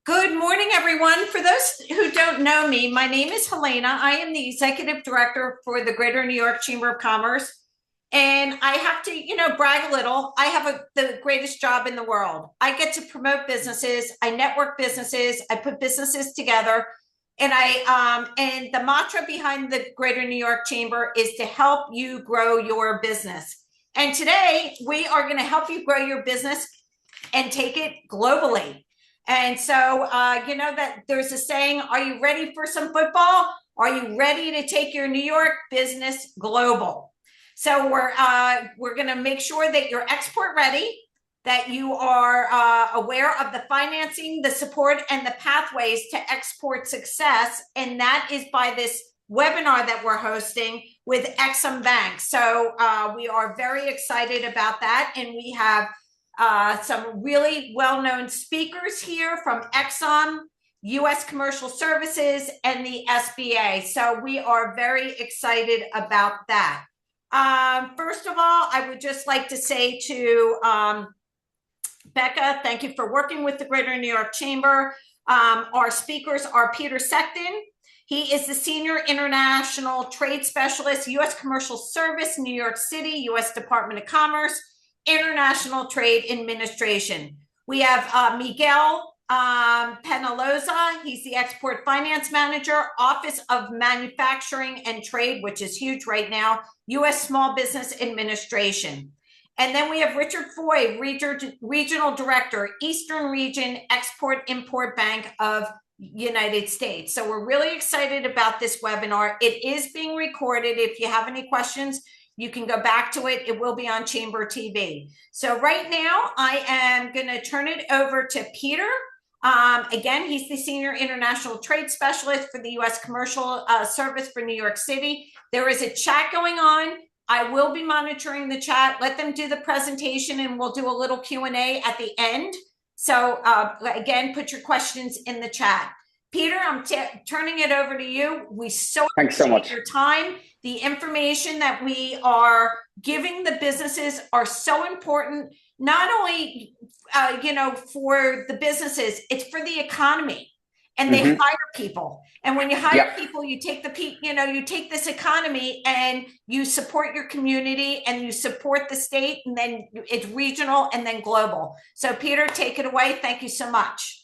Good morning, everyone. For those who don't know me, my name is Helena. I am the executive director for the Greater New York Chamber of Commerce. And I have to, brag a little. I have the greatest job in the world. I get to promote businesses. I network businesses. I put businesses together. And the mantra behind the Greater New York Chamber is to help you grow your business. And today we are going to help you grow your business and take it globally. And so, that there's a saying, are you ready for some football? Are you ready to take your New York business global? So we're going to make sure that you're export ready, that you are aware of the financing, the support, and the pathways to export success. And that is by this webinar that we're hosting with EXIM Bank. So we are very excited about that. And we have some really well-known speakers here from EXIM, U.S. Commercial Services, and the SBA. So we are very excited about that. First of all, I would just like to say to Becca, thank you for working with the Greater New York Chamber. Our speakers are Peter Sexton. He is the Senior International Trade Specialist, U.S. Commercial Service, New York City, U.S. Department of Commerce, International Trade Administration. We have Miguel Penaloza. He's the Export Finance Manager, Office of Manufacturing and Trade, which is huge right now, U.S. Small Business Administration. And then we have Richard Foy, Regional Director, Eastern Region Export-Import Bank of United States. So we're really excited about this webinar. It is being recorded. If you have any questions, you can go back to it. It will be on Chamber TV. So right now, I am going to turn it over to Peter. Again, he's the Senior International Trade Specialist for the U.S. Commercial Service for New York City. There is a chat going on. I will be monitoring the chat. Let them do the presentation, and we'll do a little Q&A at the end. So again, put your questions in the chat. Peter, I'm turning it over to you. We Thanks so much. Your time. The information that we are giving the businesses are so important, not only, for the businesses, it's for the economy. And they hire people. And when you hire people, you take you take this economy and you support your community and you support the state, and then it's regional and then global. So Peter, take it away. Thank you so much.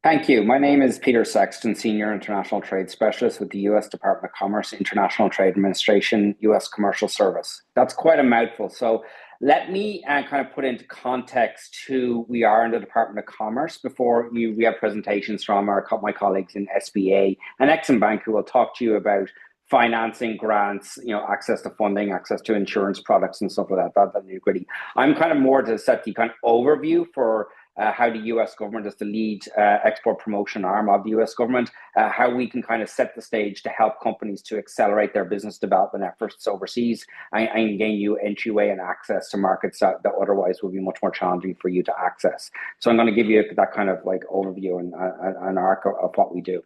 Thank you. My name is Peter Sexton, Senior International Trade Specialist with the U.S. Department of Commerce, International Trade Administration, U.S. Commercial Service. That's quite a mouthful. So let me kind of put into context who we are in the Department of Commerce before we have presentations from my colleagues in SBA and EXIM Bank, who will talk to you about financing, grants, access to funding, access to insurance products and stuff like that, that nitty-gritty. I'm kind of more to set the kind of overview for how the US government is the lead export promotion arm of the US government, how we can kind of set the stage to help companies to accelerate their business development efforts overseas and gain you entryway and access to markets that otherwise would be much more challenging for you to access. So I'm going to give you that kind of like overview and arc of what we do.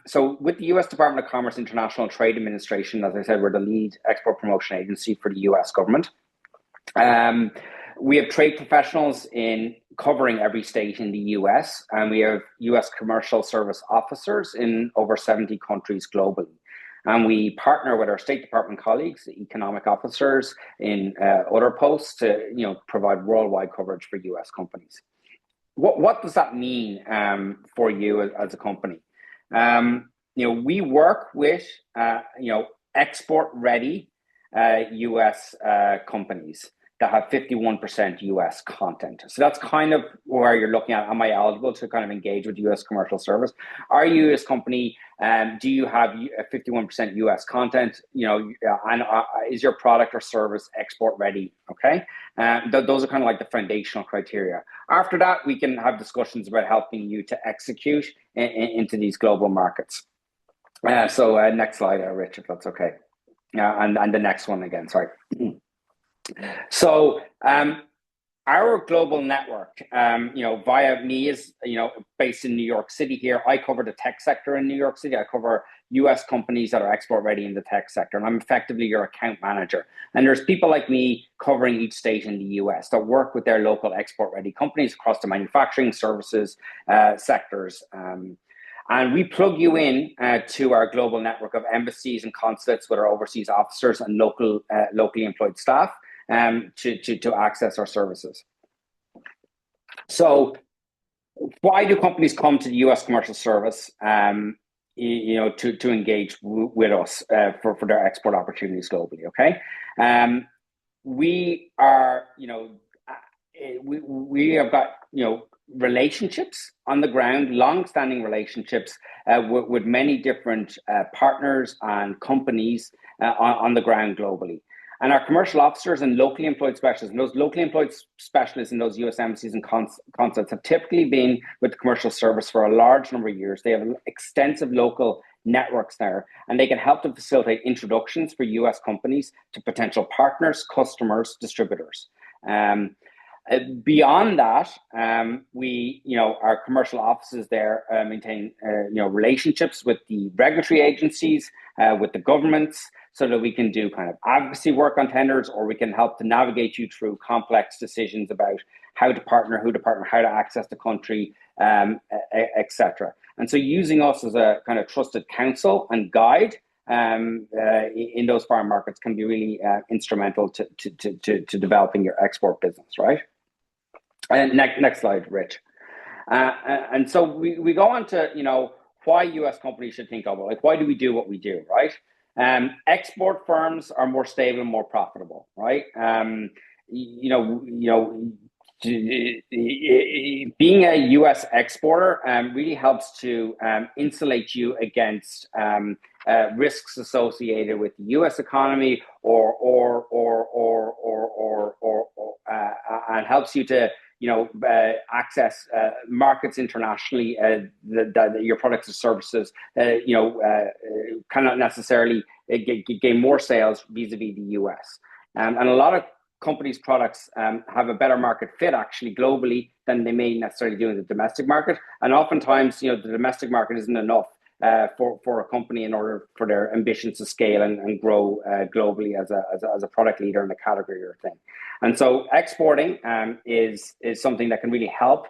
So with the U.S. Department of Commerce International Trade Administration, as I said, we're the lead export promotion agency for the U.S. government. We have trade professionals in covering every state in the US, and we have US commercial service officers in over 70 countries globally. And we partner with our State Department colleagues, the economic officers in other posts to provide worldwide coverage for US companies. What does that mean for you as a company? We work with export-ready US companies that have 51% US content. So that's kind of where you're looking at, am I eligible to kind of engage with US commercial service? Are you a US company, do you have a 51% US content, and is your product or service export ready, okay? Those are kind of like the foundational criteria. After that, we can have discussions about helping you to execute into these global markets. So next slide, Rich, if that's okay. And the next one again, sorry. So our global network, via me is, based in New York City here. I cover the tech sector in New York City. I cover US companies that are export ready in the tech sector, and I'm effectively your account manager. And there's people like me covering each state in the US that work with their local export ready companies across the manufacturing, services sectors. And we plug you in to our global network of embassies and consulates with our overseas officers and locally employed staff to access our services. So why do companies come to the US Commercial Service to engage with us for their export opportunities globally? Okay. We are, we have got, relationships on the ground, long-standing relationships with many different partners and companies on the ground globally. And our commercial officers and locally employed specialists, and those locally employed specialists in those US embassies and consulates have typically been with the Commercial Service for a large number of years. They have extensive local networks there, and they can help to facilitate introductions for US companies to potential partners, customers, distributors. Beyond that, our commercial offices there maintain, relationships with the regulatory agencies, with the governments, so that we can do kind of advocacy work on tenders, or we can help to navigate you through complex decisions about how to partner, who to partner, how to access the country, etc. And so using us as a kind of trusted counsel and guide in those foreign markets can be really instrumental to developing your export business, right? And next slide, Rich. And so we go on to, why US companies should think of it. Like, why do we do what we do, right? Export firms are more stable and more profitable, right? Being a US exporter really helps to insulate you against risks associated with the US economy, and helps you to access markets internationally that your products and services cannot necessarily gain more sales vis-a-vis the US. And a lot of companies' products have a better market fit actually globally than they may necessarily do in the domestic market. And oftentimes, the domestic market isn't enough for a company in order for their ambitions to scale and grow globally as a product leader in a category or thing. And so exporting is something that can really help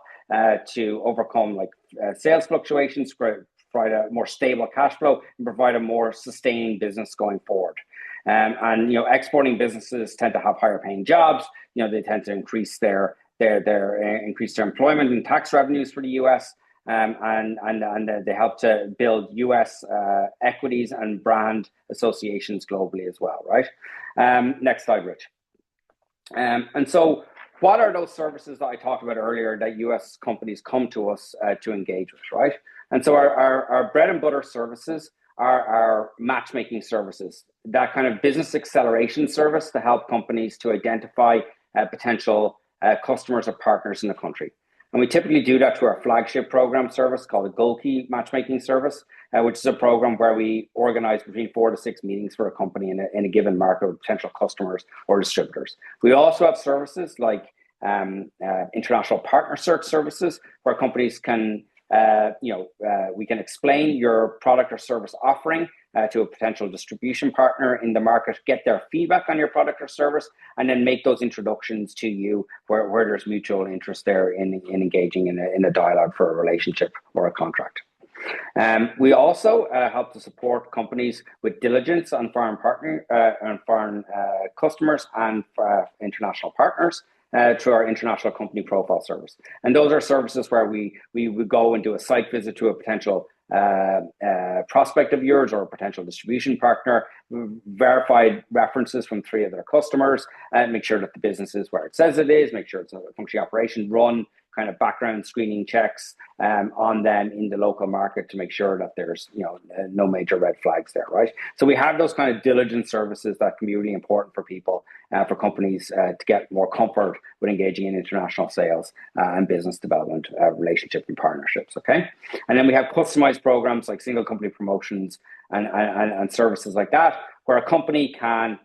to overcome sales fluctuations, provide a more stable cash flow, and provide a more sustained business going forward. And exporting businesses tend to have higher paying jobs. They tend to increase their employment and tax revenues for the US. And they help to build US equities and brand associations globally as well, right? Next slide, Rich. And so what are those services that I talked about earlier that US companies come to us to engage with, right? And so our bread and butter services are our matchmaking services, that kind of business acceleration service to help companies to identify potential customers or partners in the country. And we typically do that through our flagship program service called the Gold Key Matchmaking Service, which is a program where we organize between 4 to 6 meetings for a company in a given market with potential customers or distributors. We also have services like international partner search services, where companies can, we can explain your product or service offering to a potential distribution partner in the market, get their feedback on your product or service, and then make those introductions to you where there's mutual interest there in engaging in a dialogue for a relationship or a contract. We also help to support companies with diligence on foreign customers and international partners through our international company profile service. And those are services where we would go and do a site visit to a potential prospect of yours or a potential distribution partner, verified references from 3 of their customers, and make sure that the business is where it says it is, make sure it's a functioning operation, run kind of background screening checks on them in the local market to make sure that there's no major red flags there, right? So we have those kind of diligence services that can be really important for people, for companies to get more comfort with engaging in international sales and business development, relationship and partnerships, okay? And then we have customized programs like single company promotions and services like that, where a company can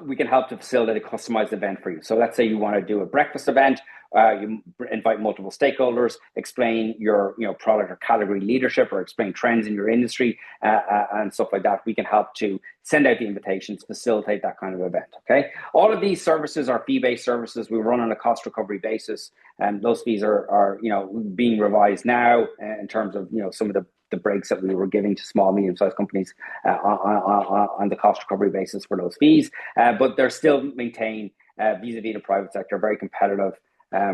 we can help to facilitate a customized event for you. So let's say you want to do a breakfast event, you invite multiple stakeholders, explain your product or category leadership, or explain trends in your industry and stuff like that. We can help to send out the invitations, facilitate that kind of event. Okay, all of these services are fee-based services. We run on a cost recovery basis, and those fees are being revised now in terms of some of the breaks that we were giving to small, medium-sized companies on the cost recovery basis for those fees. But they're still maintained vis-a-vis the private sector, very competitive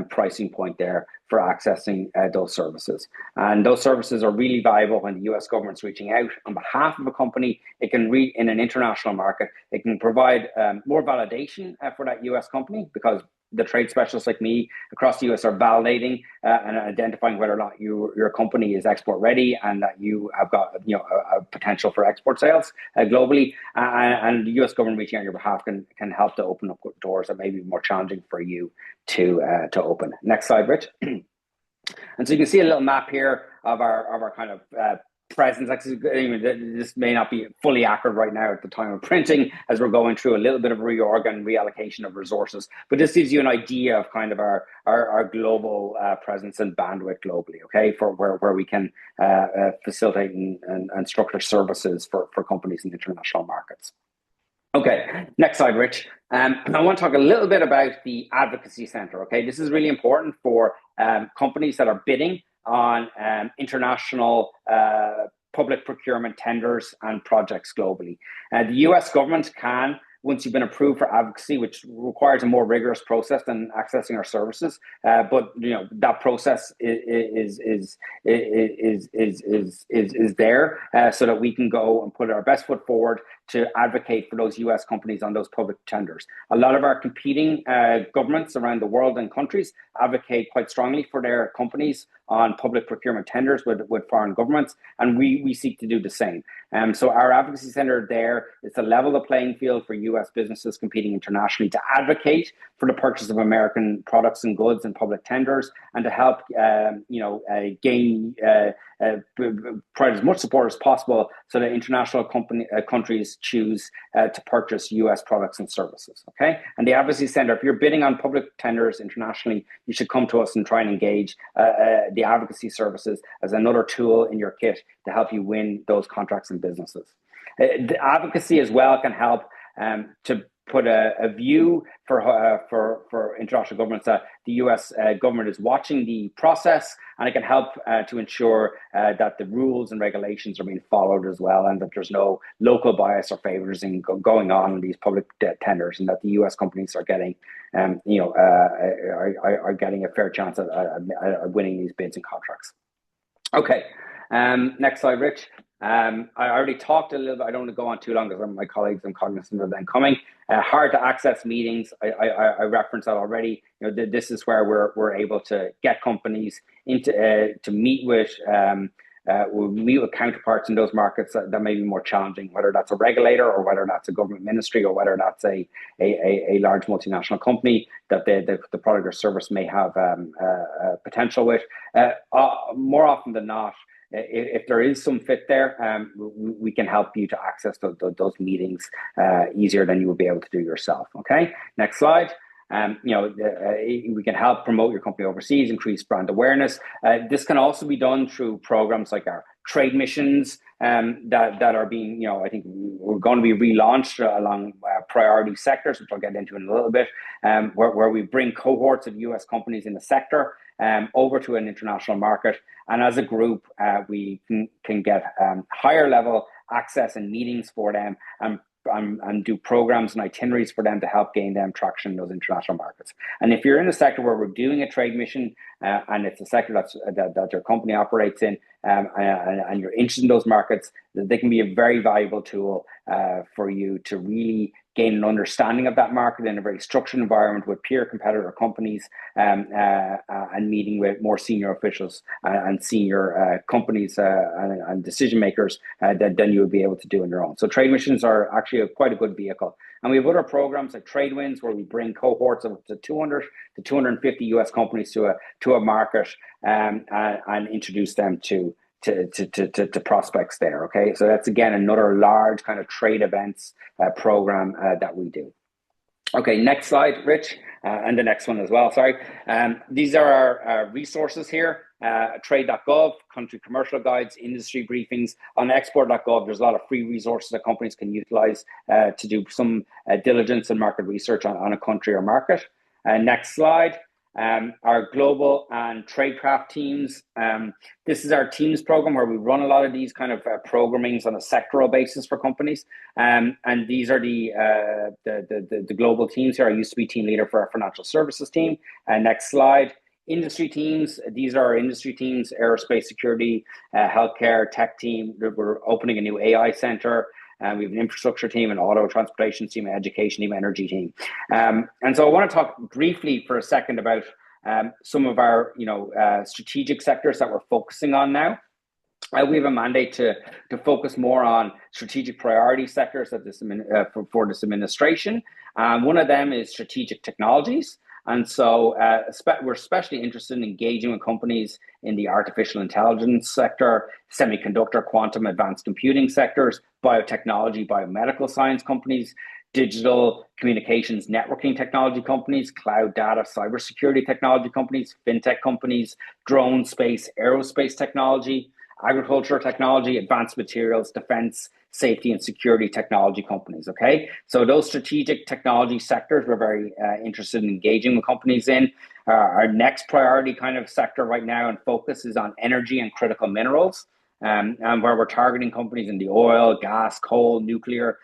pricing point there for accessing those services. And those services are really valuable when the US government's reaching out on behalf of a company. It can read in an international market. It can provide more validation for that US company, because the trade specialists like me across the US are validating and identifying whether or not your company is export ready and that you have got a potential for export sales globally. And the US government reaching out on your behalf can help to open up doors that may be more challenging for you to open. Next slide, Rich. And so you can see a little map here of our kind of presence. This may not be fully accurate right now at the time of printing, as we're going through a little bit of reorg and reallocation of resources, but this gives you an idea of kind of our global presence and bandwidth globally, okay, for where we can facilitate and structure services for companies in international markets. Okay, next slide, Rich. I want to talk a little bit about the Advocacy Center. Okay, this is really important for companies that are bidding on international public procurement tenders and projects globally. The US government can, once you've been approved for advocacy, which requires a more rigorous process than accessing our services, but that process is there so that we can go and put our best foot forward to advocate for those US companies on those public tenders. A lot of our competing governments around the world and countries advocate quite strongly for their companies on public procurement tenders with foreign governments, and we seek to do the same. So our Advocacy Center there is to level the playing field for US businesses competing internationally, to advocate for the purchase of American products and goods in public tenders, and to help provide as much support as possible so that international countries choose to purchase US products and services. Okay, and the Advocacy Center, if you're bidding on public tenders internationally, you should come to us and try and engage the advocacy services as another tool in your kit to help you win those contracts and businesses. The advocacy as well can help to put a view for international governments that the US government is watching the process, and it can help to ensure that the rules and regulations are being followed as well, and that there's no local bias or favoritism going on in these public tenders, and that the US companies are getting are getting a fair chance at winning these bids and contracts. Okay, next slide, Rich. I already talked a little bit. I don't want to go on too long because my colleagues, I'm cognizant of them coming. Hard to access meetings. I referenced that already. This is where we're able to get companies into to meet with counterparts in those markets that may be more challenging, whether that's a regulator or whether that's a government ministry or whether that's a large multinational company that the product or service may have potential with. More often than not, if there is some fit there, we can help you to access those meetings easier than you would be able to do yourself. Okay, next slide. We can help promote your company overseas, increase brand awareness. This can also be done through programs like our trade missions that are being, I think we're going to be relaunched along priority sectors, which I'll get into in a little bit, where we bring cohorts of US companies in the sector over to an international market. And as a group, we can get higher level access and meetings for them and do programs and itineraries for them to help gain them traction in those international markets. And if you're in a sector where we're doing a trade mission and it's a sector that your company operates in and you're interested in those markets, they can be a very valuable tool for you to really gain an understanding of that market in a very structured environment with peer competitor companies and meeting with more senior officials and senior companies and decision makers than you would be able to do on your own. So trade missions are actually quite a good vehicle. And we have other programs like Trade Wins, where we bring cohorts of up to 200 to 250 US companies to a market and introduce them to to prospects there. Okay, so that's again another large kind of trade events program that we do. Okay, next slide, Rich, and the next one as well, sorry. These are our resources here, trade.gov, country commercial guides, industry briefings. On export.gov, there's a lot of free resources that companies can utilize to do some diligence and market research on a country or market. Next slide. Our global and tradecraft teams. This is our teams program where we run a lot of these kind of programmings on a sectoral basis for companies. And these are the global teams here. I used to be team leader for our financial services team. Next slide. Industry teams. These are our industry teams: aerospace, security, healthcare, tech team. We're opening a new AI center. We have an infrastructure team, an auto transportation team, an education team, energy team. And so I want to talk briefly for a second about some of our strategic sectors that we're focusing on now. We have a mandate to focus more on strategic priority sectors that for this administration. One of them is strategic technologies. And so we're especially interested in engaging with companies in the artificial intelligence sector, semiconductor, quantum, advanced computing sectors, biotechnology, biomedical science companies, digital communications, networking technology companies, cloud data, cybersecurity technology companies, fintech companies, drone, space, aerospace technology, agriculture technology, advanced materials, defense, safety and security technology companies. Okay, so those strategic technology sectors we're very interested in engaging with companies in. Our next priority kind of sector right now and focus is on energy and critical minerals, and where we're targeting companies in the oil, gas, coal, nuclear,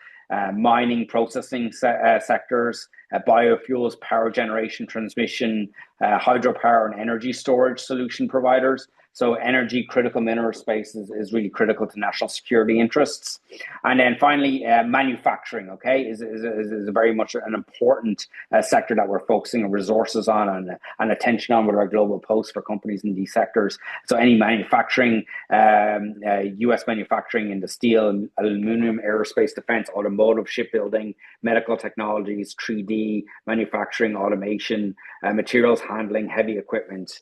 mining, processing sectors, biofuels, power generation, transmission, hydropower and energy storage solution providers. So energy, critical mineral space is really critical to national security interests. And then finally, manufacturing, okay, is very much an important sector that we're focusing on resources on and attention on with our global post for companies in these sectors. So any manufacturing, US manufacturing in the steel, aluminum, aerospace, defense, automotive, shipbuilding, medical technologies, 3D, manufacturing, automation, materials handling, heavy equipment,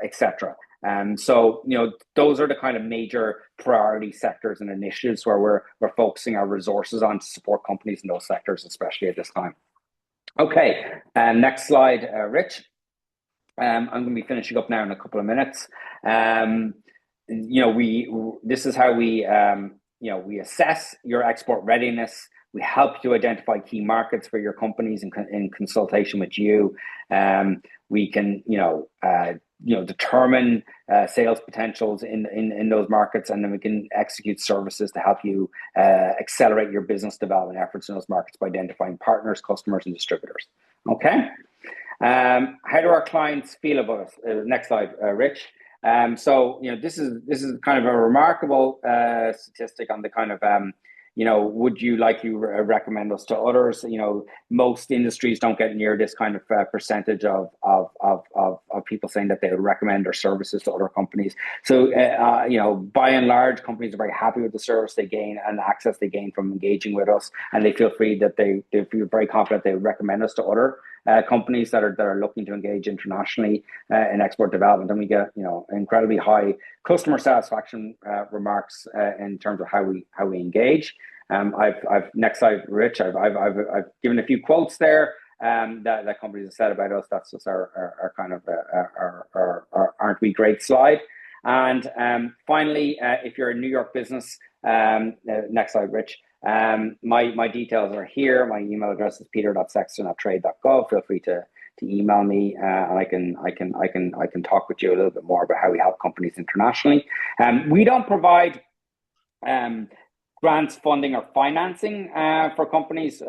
etc. So, those are the kind of major priority sectors and initiatives where we're focusing our resources on to support companies in those sectors, especially at this time. Okay, next slide, Rich. I'm going to be finishing up now in a couple of minutes. This is how we assess your export readiness. We help you identify key markets for your companies in consultation with you. We can, determine sales potentials in those markets, and then we can execute services to help you accelerate your business development efforts in those markets by identifying partners, customers, and distributors. Okay. How do our clients feel about us? Next slide, Rich. So this is kind of a remarkable statistic on the kind of would you recommend us to others? Most industries don't get near this kind of percentage of people saying that they would recommend their services to other companies. So, by and large, companies are very happy with the service they gain and the access they gain from engaging with us, and they feel free that they feel very confident they would recommend us to other companies that are looking to engage internationally in export development. And we get incredibly high customer satisfaction remarks in terms of how we engage. I've next slide, Rich. I've given a few quotes there that companies have said about us. That's just our kind of our aren't we great slide. And finally, if you're a New York business, next slide, Rich. My details are here. My email address is peter.sexton@trade.gov. Feel free to email me, and I can talk with you a little bit more about how we help companies internationally. We don't provide grants, funding, or financing for companies. We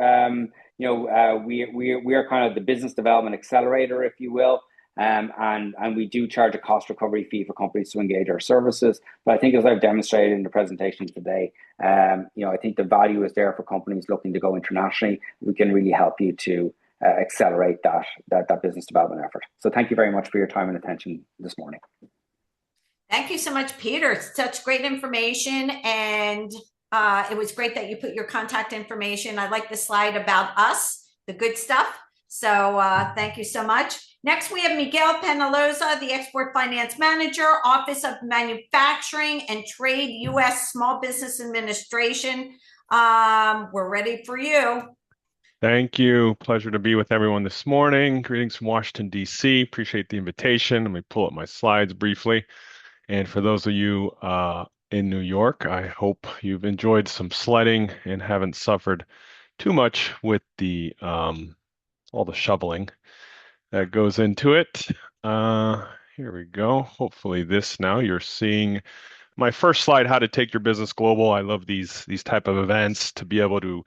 are kind of the business development accelerator, if you will. And we do charge a cost recovery fee for companies to engage our services. But I think, as I've demonstrated in the presentation today, I think the value is there for companies looking to go internationally. We can really help you to accelerate that business development effort. So thank you very much for your time and attention this morning. Thank you so much, Peter. Such great information, and it was great that you put your contact information. I like the slide about us, the good stuff. So thank you so much. Next, we have Miguel Penaloza, the Export Finance Manager, Office of Manufacturing and Trade, U.S. Small Business Administration. We're ready for you. Thank you. Pleasure to be with everyone this morning. Greetings from Washington, D.C. Appreciate the invitation. Let me pull up my slides briefly. And for those of you in New York, I hope you've enjoyed some sledding and haven't suffered too much with the all the shoveling that goes into it. Here we go. Hopefully this now you're seeing my first slide, how to take your business global. I love these type of events to be able to,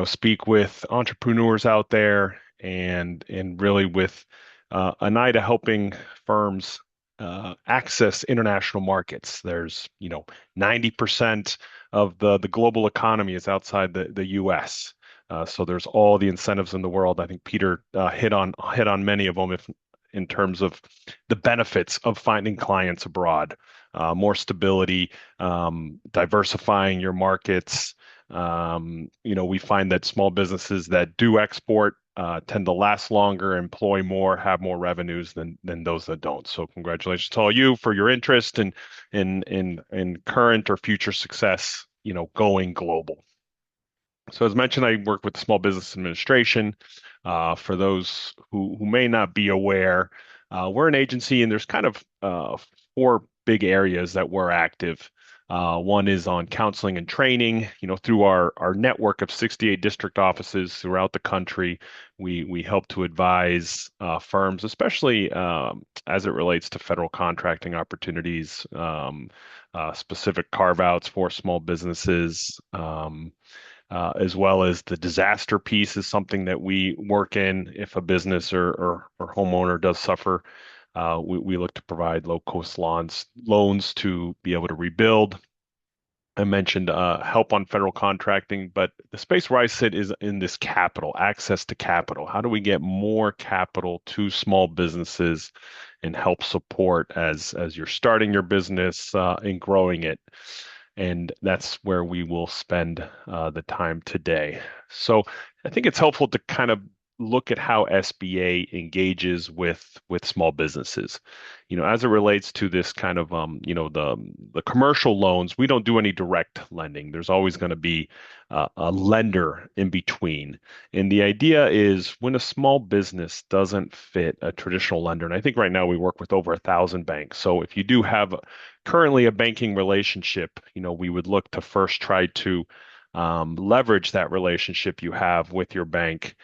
speak with entrepreneurs out there and really with an eye to helping firms access international markets. There's, 90% of the global economy is outside the US. So there's all the incentives in the world. I think Peter hit on many of them if in terms of the benefits of finding clients abroad, more stability, diversifying your markets. We find that small businesses that do export tend to last longer, employ more, have more revenues than those that don't. So congratulations to all you for your interest in current or future success, going global. So as mentioned, I work with the Small Business Administration. For those who may not be aware, we're an agency and there's kind of four big areas that we're active. One is on counseling and training, through our network of 68 district offices throughout the country. We help to advise firms, especially as it relates to federal contracting opportunities, specific carve-outs for small businesses. As well as the disaster piece is something that we work in. If a business or homeowner does suffer, we look to provide low-cost loans to be able to rebuild. I mentioned help on federal contracting, but the space where I sit is in this capital, access to capital. How do we get more capital to small businesses and help support as you're starting your business and growing it? And that's where we will spend the time today. So I think it's helpful to kind of look at how SBA engages with small businesses. As it relates to this kind of the commercial loans, we don't do any direct lending. There's always going to be a lender in between. And the idea is when a small business doesn't fit a traditional lender, and I think right now we work with over 1,000 banks. So if you do have currently a banking relationship, we would look to first try to leverage that relationship you have with your bank.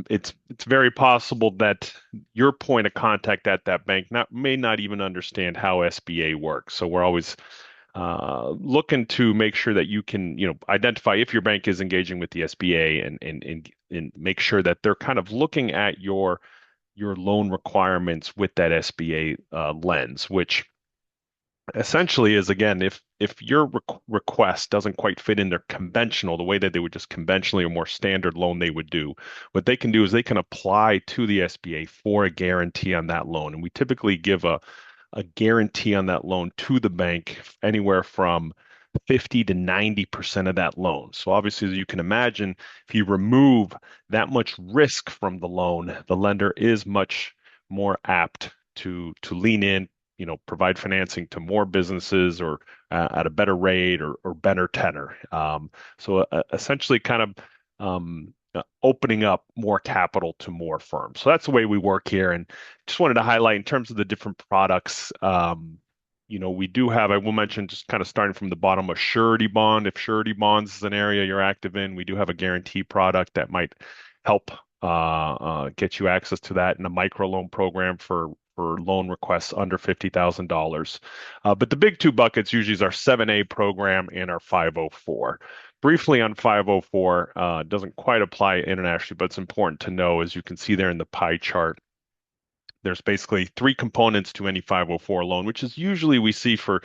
It's very possible that your point of contact at that bank may not even understand how SBA works. So we're always looking to make sure that you can, identify if your bank is engaging with the SBA and make sure that they're kind of looking at your loan requirements with that SBA lens, which essentially is, again, if your request doesn't quite fit in their conventional, the way that they would just conventionally or more standard loan they would do, what they can do is they can apply to the SBA for a guarantee on that loan. And we typically give a guarantee on that loan to the bank anywhere from 50 to 90% of that loan. So obviously, as you can imagine, if you remove that much risk from the loan, the lender is much more apt to lean in, provide financing to more businesses or at a better rate or better tenor. So essentially kind of opening up more capital to more firms. So that's the way we work here. And just wanted to highlight in terms of the different products, we do have, I will mention, just kind of starting from the bottom, a surety bond. If surety bonds is an area you're active in, we do have a guarantee product that might help get you access to that, and a microloan program for loan requests under $50,000. But the big two buckets usually is our 7A program and our 504. Briefly on 504, doesn't quite apply internationally, but it's important to know, as you can see there in the pie chart, there's basically three components to any 504 loan, which is usually we see for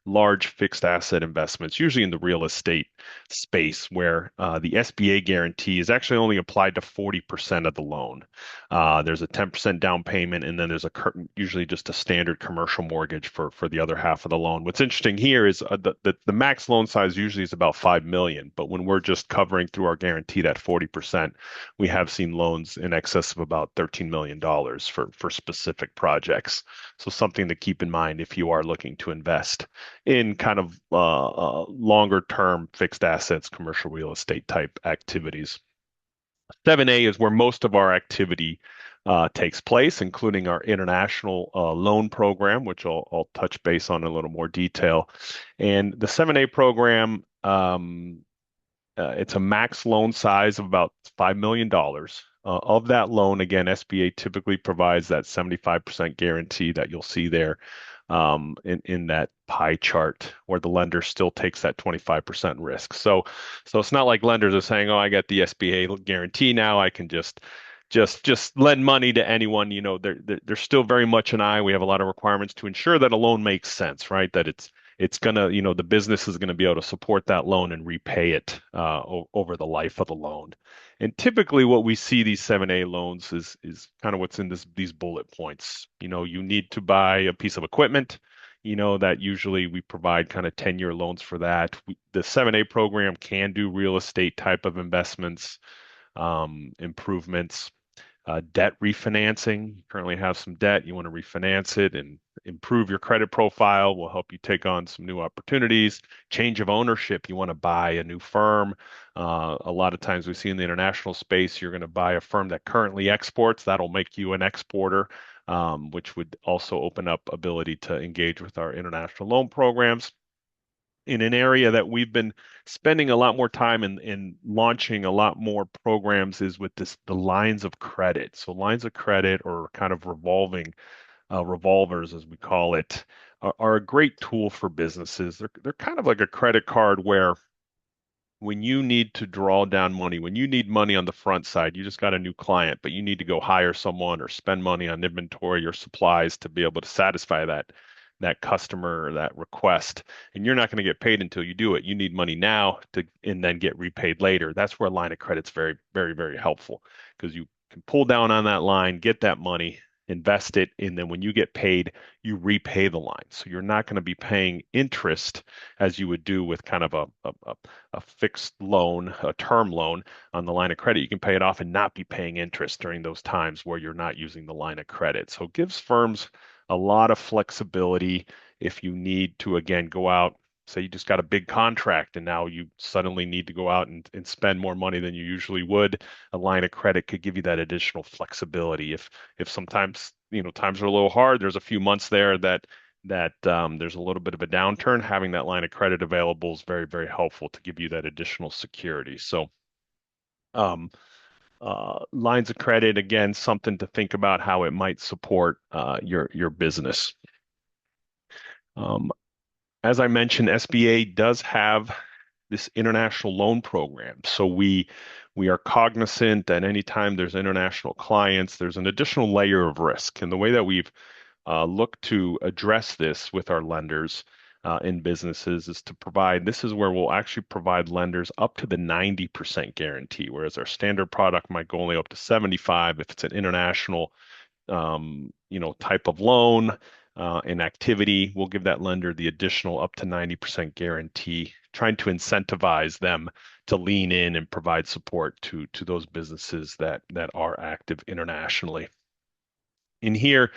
large fixed asset investments, usually in the real estate space, where the SBA guarantee is actually only applied to 40% of the loan. There's a 10% down payment, and then there's usually just a standard commercial mortgage for the other half of the loan. What's interesting here is the max loan size usually is about 5 million, but when we're just covering through our guarantee that 40%, we have seen loans in excess of about $13 million for specific projects. So something to keep in mind if you are looking to invest in kind of longer term fixed assets, commercial real estate type activities. 7A is where most of our activity takes place, including our international loan program, which I'll touch base on in a little more detail. And the 7A program, it's a max loan size of about $5 million. Of that loan, again, SBA typically provides that 75% guarantee that you'll see there in that pie chart, where the lender still takes that 25% risk. So it's not like lenders are saying, "Oh, I got the SBA guarantee now. I can just lend money to anyone." You know, there's still very much an eye. We have a lot of requirements to ensure that a loan makes sense, right? That it's gonna, the business is gonna be able to support that loan and repay it over the life of the loan. And typically, what we see these 7A loans is kind of what's in these bullet points. You need to buy a piece of equipment. That usually we provide kind of 10-year loans for that. The 7A program can do real estate type of investments, improvements, debt refinancing. You currently have some debt, you want to refinance it and improve your credit profile, will help you take on some new opportunities. Change of ownership, you want to buy a new firm. A lot of times we see in the international space, you're going to buy a firm that currently exports. That'll make you an exporter, which would also open up ability to engage with our international loan programs. In an area that we've been spending a lot more time in launching a lot more programs is with the lines of credit. So lines of credit, or kind of revolvers, as we call it, are a great tool for businesses. They're kind of like a credit card, where when you need to draw down money, when you need money on the front side, you just got a new client, but you need to go hire someone or spend money on inventory or supplies to be able to satisfy that customer or that request. And you're not going to get paid until you do it. You need money now and then get repaid later. That's where a line of credit's very, very, very helpful, because you can pull down on that line, get that money, invest it, and then when you get paid, you repay the line. So you're not going to be paying interest as you would do with kind of a fixed loan, a term loan on the line of credit. You can pay it off and not be paying interest during those times where you're not using the line of credit. So it gives firms a lot of flexibility if you need to, again, go out. Say you just got a big contract and now you suddenly need to go out and spend more money than you usually would. A line of credit could give you that additional flexibility. If sometimes, times are a little hard, there's a few months there that there's a little bit of a downturn, having that line of credit available is very, very helpful to give you that additional security. So lines of credit, again, something to think about how it might support your business. As I mentioned, SBA does have this international loan program. So we are cognizant that anytime there's international clients, there's an additional layer of risk. And the way that we've looked to address this with our lenders in businesses is to provide, this is where we'll actually provide lenders up to the 90% guarantee, whereas our standard product might go only up to 75 if it's an international type of loan and activity. We'll give that lender the additional up to 90% guarantee, trying to incentivize them to lean in and provide support to those businesses that are active internationally. In here,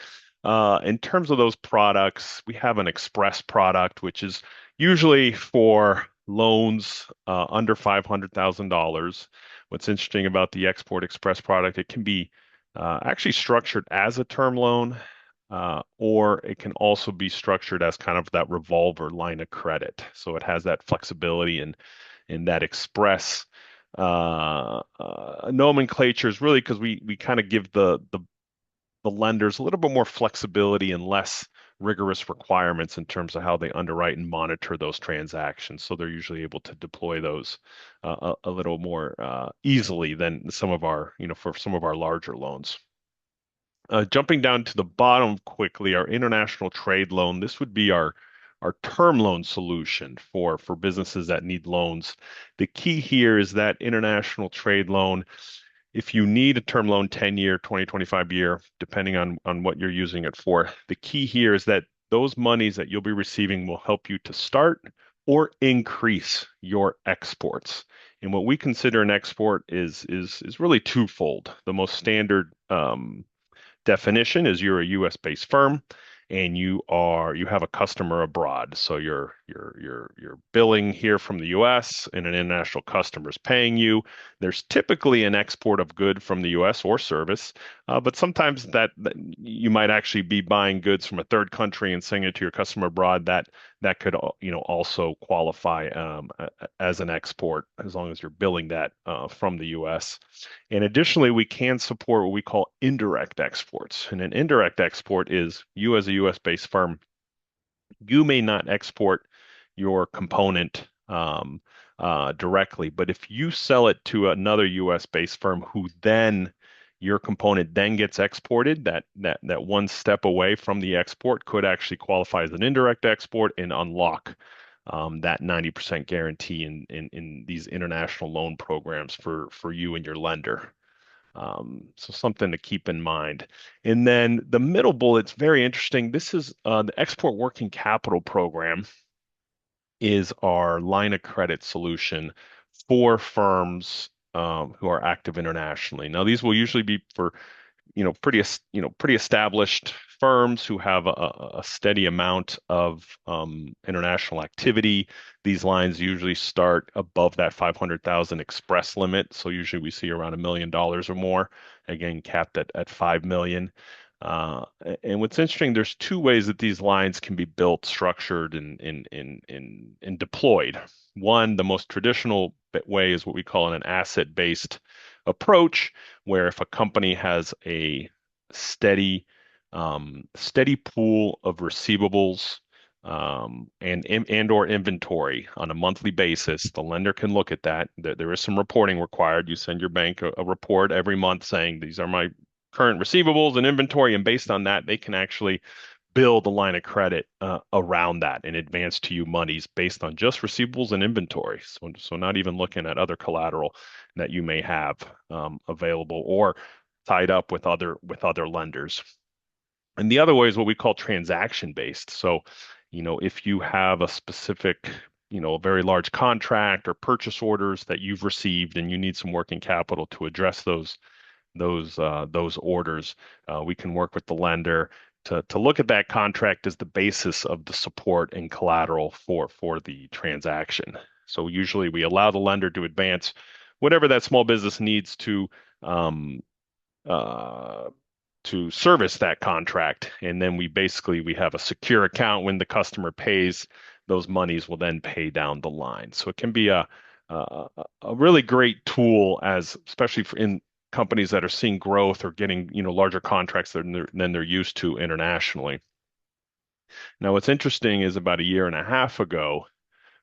in terms of those products, we have an express product, which is usually for loans under $500,000. What's interesting about the Export Express product, it can be actually structured as a term loan, or it can also be structured as kind of that revolver line of credit. So it has that flexibility, and that express nomenclature is really because we kind of give the lenders a little bit more flexibility and less rigorous requirements in terms of how they underwrite and monitor those transactions. So they're usually able to deploy those a little more easily than some of our, for some of our larger loans. Jumping down to the bottom quickly, our international trade loan. This would be our our term loan solution for businesses that need loans. The key here is that international trade loan. If you need a term loan 10-year, 20, 25-year, depending on what you're using it for, the key here is that those monies that you'll be receiving will help you to start or increase your exports. And what we consider an export is really twofold. The most standard definition is you're a U.S. based firm and you have a customer abroad. So you're billing here from the U.S. and an international customer is paying you. There's typically an export of good from the U.S. or service, but sometimes that you might actually be buying goods from a third country and sending it to your customer abroad. That could also qualify as an export as long as you're billing that from the U.S. And additionally, we can support what we call indirect exports. And an indirect export is you as a US based firm, you may not export your component directly, but if you sell it to another US based firm who then your component then gets exported, that one step away from the export could actually qualify as an indirect export and unlock that 90% guarantee in these international loan programs for you and your lender. So something to keep in mind. And then the middle bullet's very interesting. This is the Export Working Capital Program is our line of credit solution for firms who are active internationally. Now, these will usually be for pretty established firms who have a steady amount of international activity. These lines usually start above that 500,000 express limit. So usually we see around $1 million or more, again, capped at 5 million. And what's interesting, there's two ways that these lines can be built, structured, and deployed. One, the most traditional way is what we call an asset-based approach, where if a company has a steady pool of receivables and or inventory on a monthly basis, the lender can look at that. There is some reporting required. You send your bank a report every month saying these are my current receivables and inventory, and based on that, they can actually build a line of credit around that and advance to you monies based on just receivables and inventory. So not even looking at other collateral that you may have available or tied up with other lenders. And the other way is what we call transaction based. So, if you have a specific, a very large contract or purchase orders that you've received and you need some working capital to address those orders, we can work with the lender to look at that contract as the basis of the support and collateral for the transaction. So usually we allow the lender to advance whatever that small business needs to service that contract, and then we have a secure account. When the customer pays, those monies will then pay down the line. So it can be a really great tool, especially in companies that are seeing growth or getting larger contracts than they're used to internationally. Now, what's interesting is about a year and a half ago,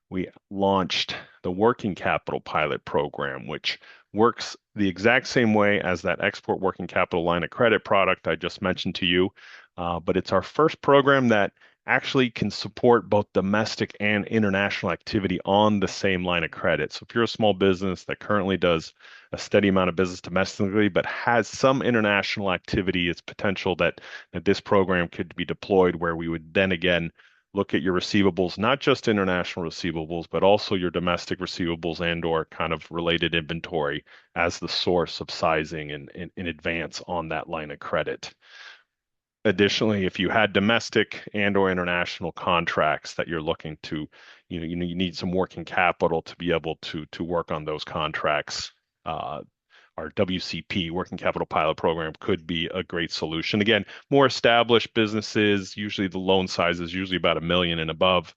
we launched the Working Capital Pilot Program, which works the exact same way as that Export Working Capital line of credit product I just mentioned to you. But it's our first program that actually can support both domestic and international activity on the same line of credit. So if you're a small business that currently does a steady amount of business domestically, but has some international activity, it's potential that this program could be deployed where we would then again look at your receivables, not just international receivables, but also your domestic receivables and or kind of related inventory as the source of sizing in advance on that line of credit. Additionally, if you had domestic and or international contracts that you're looking to, you need some working capital to be able to work on those contracts. Our WCP, Working Capital Pilot Program, could be a great solution. Again, more established businesses, usually the loan size is usually about $1 million and above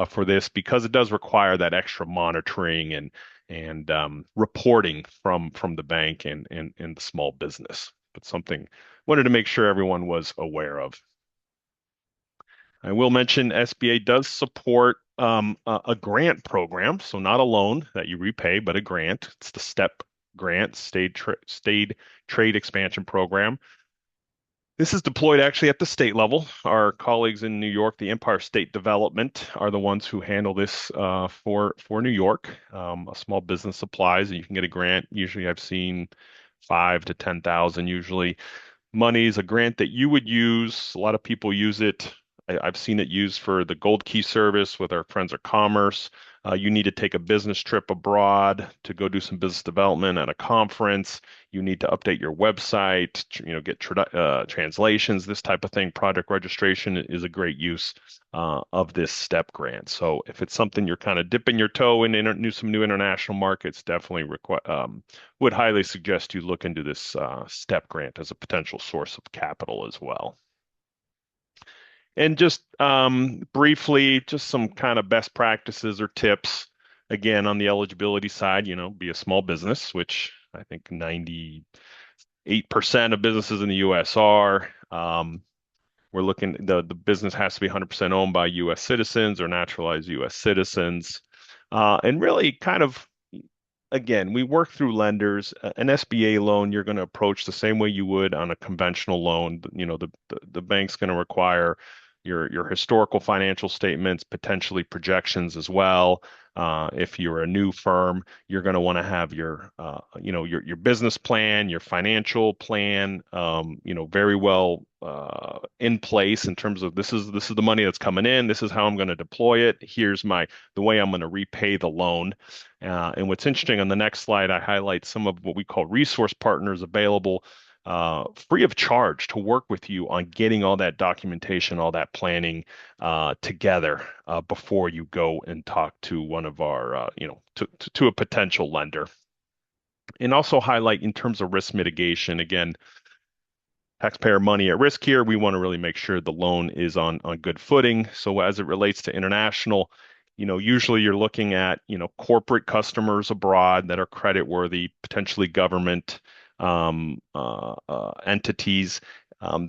for this, because it does require that extra monitoring and reporting from the bank and the small business. But something wanted to make sure everyone was aware of. I will mention SBA does support a grant program, so not a loan that you repay, but a grant. It's the STEP grant, State Trade Expansion Program. This is deployed actually at the state level. Our colleagues in New York, the Empire State Development, are the ones who handle this for New York. A small business applies, and you can get a grant. Usually, I've seen 5 to 10,000. Usually, money is a grant that you would use. A lot of people use it. I've seen it used for the Gold Key service with our friends at Commerce. You need to take a business trip abroad to go do some business development at a conference. You need to update your website, get translations, this type of thing. Project registration is a great use of this STEP grant. So if it's something you're kind of dipping your toe in, some new international markets, definitely would highly suggest you look into this STEP grant as a potential source of capital as well. And just briefly, just some kind of best practices or tips. Again, on the eligibility side, be a small business, which I think 98% of businesses in the US are. We're looking, the business has to be 100% owned by US citizens or naturalized US citizens. And really kind of, again, we work through lenders. An SBA loan, you're going to approach the same way you would on a conventional loan. The bank's going to require your historical financial statements, potentially projections as well. If you're a new firm, you're going to want to have your business plan, your financial plan, very well in place in terms of this is the money that's coming in. This is how I'm going to deploy it. Here's the way I'm going to repay the loan. And what's interesting on the next slide, I highlight some of what we call resource partners available free of charge to work with you on getting all that documentation, all that planning together before you go and talk to one of our, to a potential lender. And also highlight in terms of risk mitigation, again, taxpayer money at risk here. We want to really make sure the loan is on good footing. So as it relates to international, usually you're looking at, corporate customers abroad that are credit worthy, potentially government entities.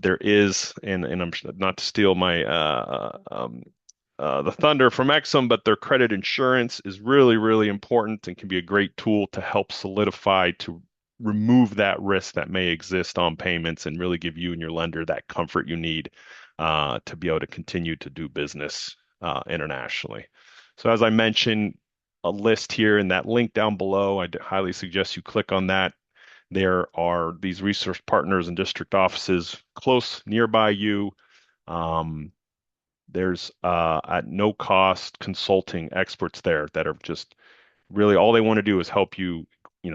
There is, and I'm not to steal the thunder from EXIM, but their credit insurance is really, really important and can be a great tool to help solidify, to remove that risk that may exist on payments and really give you and your lender that comfort you need to be able to continue to do business internationally. So as I mentioned, a list here in that link down below, I highly suggest you click on that. There are these resource partners and district offices close nearby you. There's at no cost consulting experts there that are just really all they want to do is help you,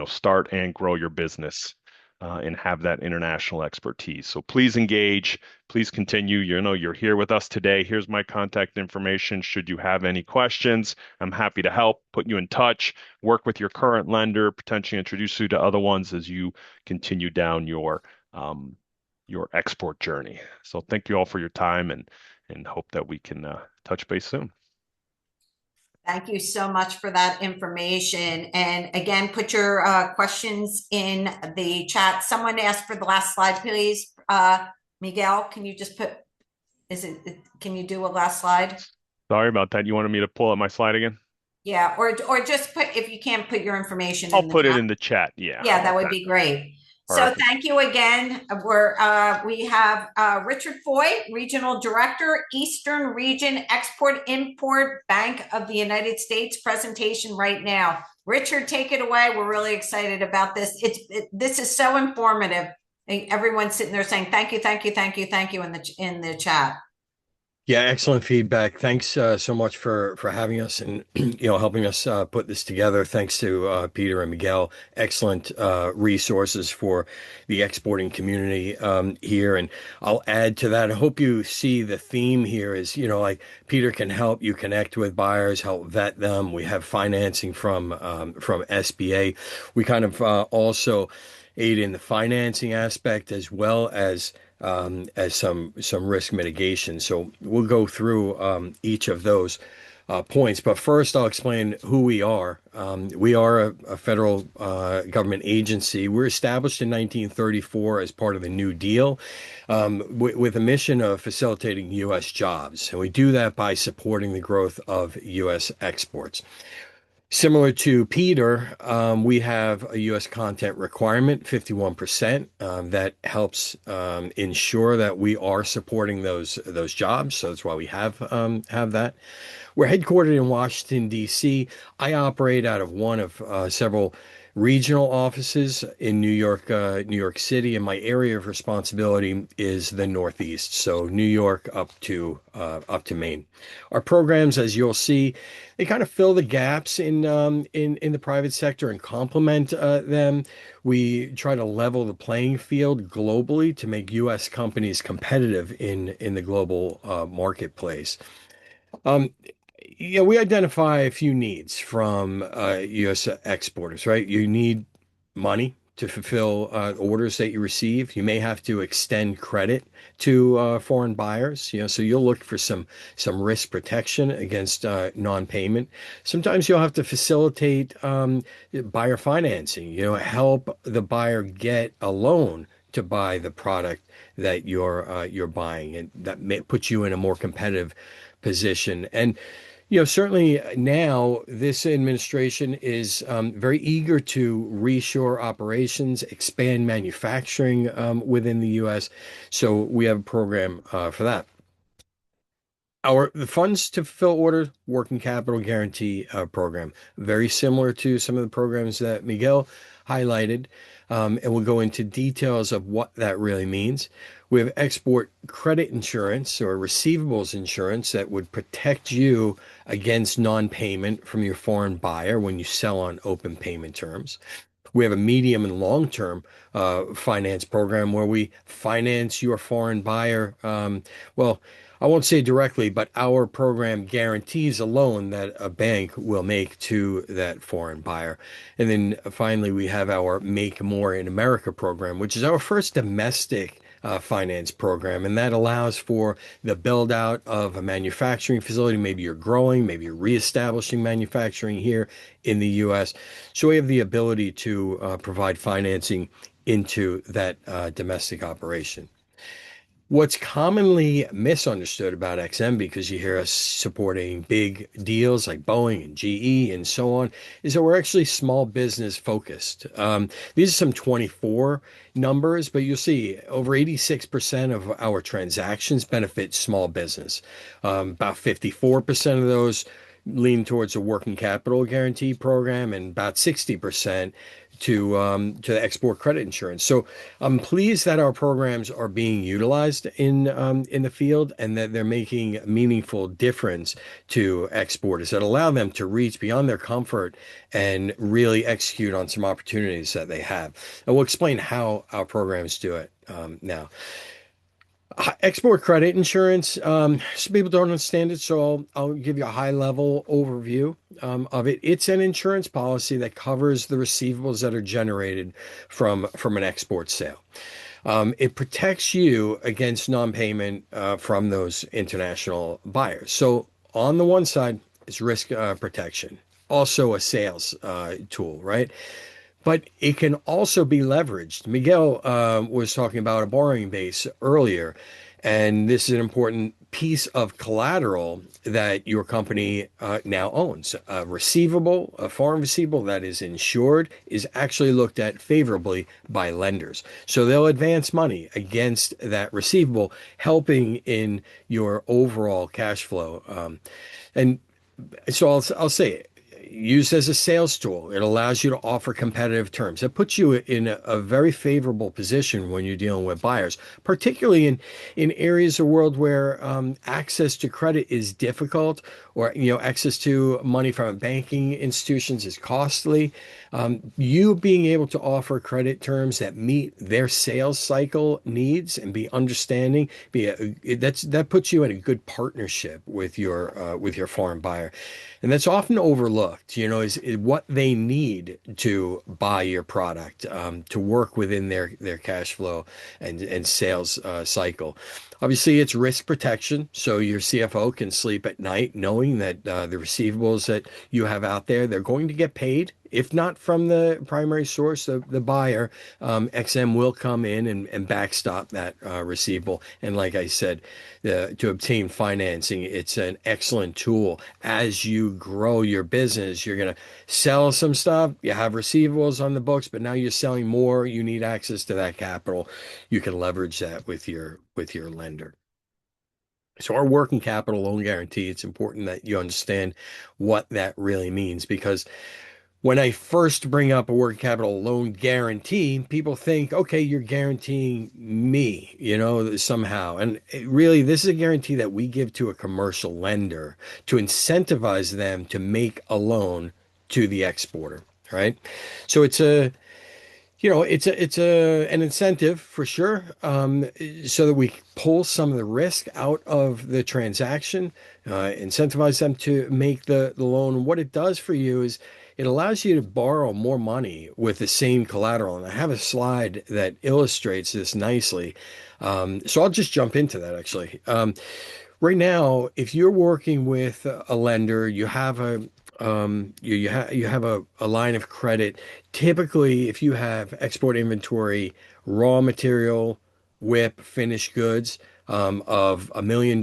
start and grow your business and have that international expertise. So please engage, please continue. You're here with us today. Here's my contact information. Should you have any questions, I'm happy to help, put you in touch, work with your current lender, potentially introduce you to other ones as you continue down your export journey. So thank you all for your time and hope that we can touch base soon. Thank you so much for that information. And again, put your questions in the chat. Someone asked for the last slide, please. Miguel, can you just can you do a last slide? Sorry about that. You wanted me to pull up my slide again? Yeah, or just put, if you can't put your information I'll put it in the chat. Yeah. Yeah, that would be great. Perfect. So thank you again. We have Richard Foy, Regional Director, Eastern Region Export-Import Bank of the United States presentation right now. Richard, take it away. We're really excited about this. This is so informative. Everyone's sitting there saying, thank you, thank you, thank you, thank you in the chat. Yeah, excellent feedback. Thanks so much for having us and helping us put this together. Thanks to Peter and Miguel. Excellent resources for the exporting community here. And I'll add to that. I hope you see the theme here is, like Peter can help you connect with buyers, help vet them. We have financing from SBA. We kind of also aid in the financing aspect as well as some risk mitigation. So we'll go through each of those points. But first, I'll explain who we are. We are a federal government agency. We're established in 1934 as part of the New Deal with a mission of facilitating U.S. jobs. And we do that by supporting the growth of U.S. exports. Similar to Peter, we have a U.S. content requirement, 51%, that helps ensure that we are supporting those jobs. So that's why we have that. We're headquartered in Washington, D.C. I operate out of one of several regional offices in New York City, and my area of responsibility is the Northeast, so New York up to Maine. Our programs, as you'll see, they kind of fill the gaps in the private sector and complement them. We try to level the playing field globally to make U.S. companies competitive in the global marketplace. Um, we identify a few needs from U.S. exporters, right? You need money to fulfill orders that you receive. You may have to extend credit to foreign buyers, so you'll look for some risk protection against non-payment. Sometimes you'll have to facilitate buyer financing, help the buyer get a loan to buy the product that you're buying, and that may put you in a more competitive position. And certainly now this administration is very eager to reshore operations, expand manufacturing within the U.S. So we have a program for that. The funds to fulfill orders, working capital guarantee program, very similar to some of the programs that Miguel highlighted, and we'll go into details of what that really means. We have export credit insurance or receivables insurance that would protect you against non-payment from your foreign buyer when you sell on open payment terms. We have a medium and long-term finance program where we finance your foreign buyer. Well, I won't say directly, but our program guarantees a loan that a bank will make to that foreign buyer. And then finally, we have our Make More in America program, which is our first domestic finance program. And that allows for the build out of a manufacturing facility. Maybe you're growing, maybe you're reestablishing manufacturing here in the US. So we have the ability to provide financing into that domestic operation. What's commonly misunderstood about XM, because you hear us supporting big deals like Boeing and GE and so on, is that we're actually small business focused. These are some 24 numbers, but you'll see over 86% of our transactions benefit small business. About 54% of those lean towards a working capital guarantee program, and about 60% to the export credit insurance. So I'm pleased that our programs are being utilized in the field, and that they're making a meaningful difference to exporters that allow them to reach beyond their comfort and really execute on some opportunities that they have. And we'll explain how our programs do it now. Export credit insurance, some people don't understand it, so I'll give you a high level overview of it. It's an insurance policy that covers the receivables that are generated from an export sale. It protects you against non-payment from those international buyers. So on the one side is risk protection, also a sales tool, right? But it can also be leveraged. Miguel was talking about a borrowing base earlier, and this is an important piece of collateral that your company now owns. A foreign receivable that is insured is actually looked at favorably by lenders. So they'll advance money against that receivable, helping in your overall cash flow. And so I'll say it. Used as a sales tool, it allows you to offer competitive terms. It puts you in a very favorable position when you're dealing with buyers, particularly in areas of the world where access to credit is difficult, or access to money from banking institutions is costly. You being able to offer credit terms that meet their sales cycle needs and be understanding, that puts you in a good partnership with your foreign buyer. And that's often overlooked, is what they need to buy your product, to work within their cash flow and sales cycle. Obviously, it's risk protection, so your CFO can sleep at night knowing that the receivables that you have out there, they're going to get paid. If not from the primary source, the buyer, XM will come in and backstop that receivable. And like I said, to obtain financing, it's an excellent tool. As you grow your business, you're going to sell some stuff. You have receivables on the books, but now you're selling more. You need access to that capital. You can leverage that with your lender. So our working capital loan guarantee, it's important that you understand what that really means, because when I first bring up a working capital loan guarantee, people think, okay, you're guaranteeing me, somehow. And really, this is a guarantee that we give to a commercial lender to incentivize them to make a loan to the exporter, right? So it's an incentive for sure, so that we pull some of the risk out of the transaction, incentivize them to make the loan. What it does for you is it allows you to borrow more money with the same collateral. And I have a slide that illustrates this nicely. So I'll just jump into that actually. Right now, if you're working with a lender, you have a line of credit. Typically, if you have export inventory, raw material, WIP, finished goods of $1 million,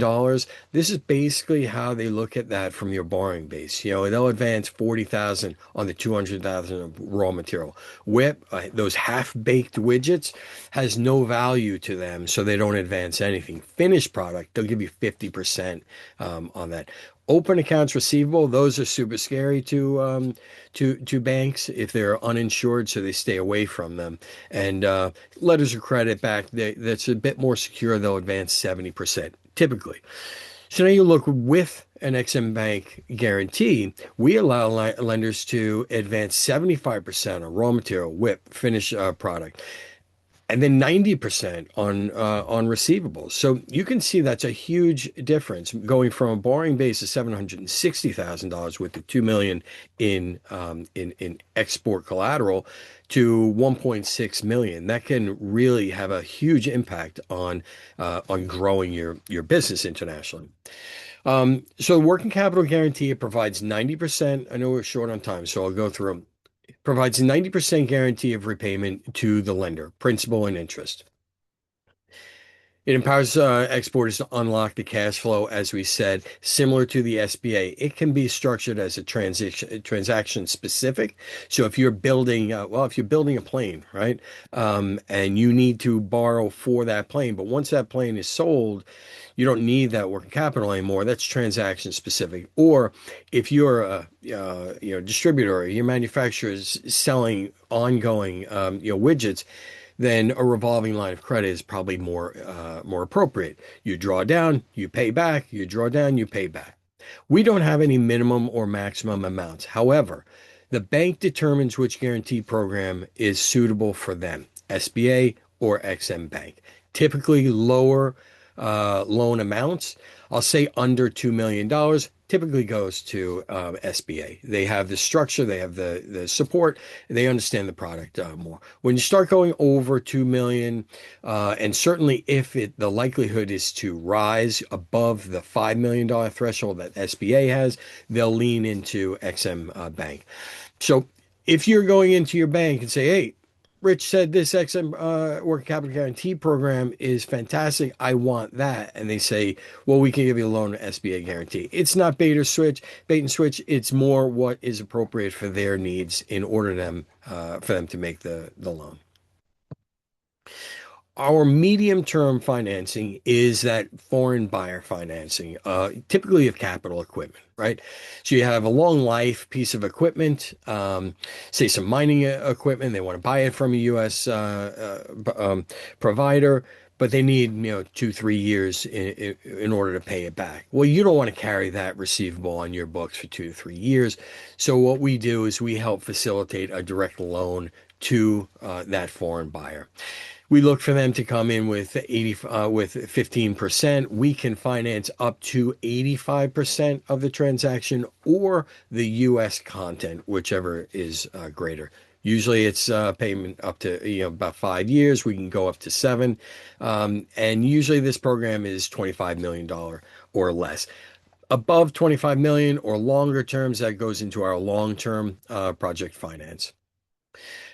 this is basically how they look at that from your borrowing base. They'll advance 40,000 on the 200,000 of raw material. WIP, those half-baked widgets, has no value to them, so they don't advance anything. Finished product, they'll give you 50% on that. Open accounts receivable, those are super scary to banks if they're uninsured, so they stay away from them. And letters of credit back, that's a bit more secure. They'll advance 70% typically. So now you look with an EXIM Bank guarantee, we allow lenders to advance 75% on raw material, WIP, finished product, and then 90% on receivables. So you can see that's a huge difference, going from a borrowing base of $760,000 with the $2 million in export collateral to $1.6 million. That can really have a huge impact on growing your business internationally. So the working capital guarantee, it provides 90%. I know we're short on time, so I'll go through them. Provides a 90% guarantee of repayment to the lender, principal and interest. It empowers exporters to unlock the cash flow, as we said, similar to the SBA. It can be structured as a transaction specific. So if you're building, if you're building a plane, right, and you need to borrow for that plane, but once that plane is sold, you don't need that working capital anymore. That's transaction specific. Or if you're a distributor, or your manufacturer is selling ongoing widgets, then a revolving line of credit is probably more appropriate. You draw down, you pay back, you draw down, you pay back. We don't have any minimum or maximum amounts. However, the bank determines which guarantee program is suitable for them, SBA or EXIM Bank. Typically lower loan amounts, I'll say under $2 million, typically goes to SBA. They have the structure, they have the support, they understand the product more. When you start going over 2 million, and certainly if the likelihood is to rise above the $5 million threshold that SBA has, they'll lean into EXIM Bank. So if you're going into your bank and say, hey, Rich said this EXIM working capital guarantee program is fantastic, I want that. And they say, well, we can give you a loan SBA guarantee. It's not bait and switch. It's more what is appropriate for their needs in order for them to make the loan. Our medium-term financing is that foreign buyer financing, typically of capital equipment, right? So you have a long life piece of equipment, say some mining equipment, they want to buy it from a U.S. Provider, but they need 2-3 years in order to pay it back. Well, you don't want to carry that receivable on your books for 2 to 3 years. So what we do is we help facilitate a direct loan to that foreign buyer. We look for them to come in with 15%. We can finance up to 85% of the transaction, or the U.S. content, whichever is greater. Usually it's payment up to about 5 years. We can go up to 7, and usually this program is $25 million or less. Above 25 million or longer terms, that goes into our long-term project finance.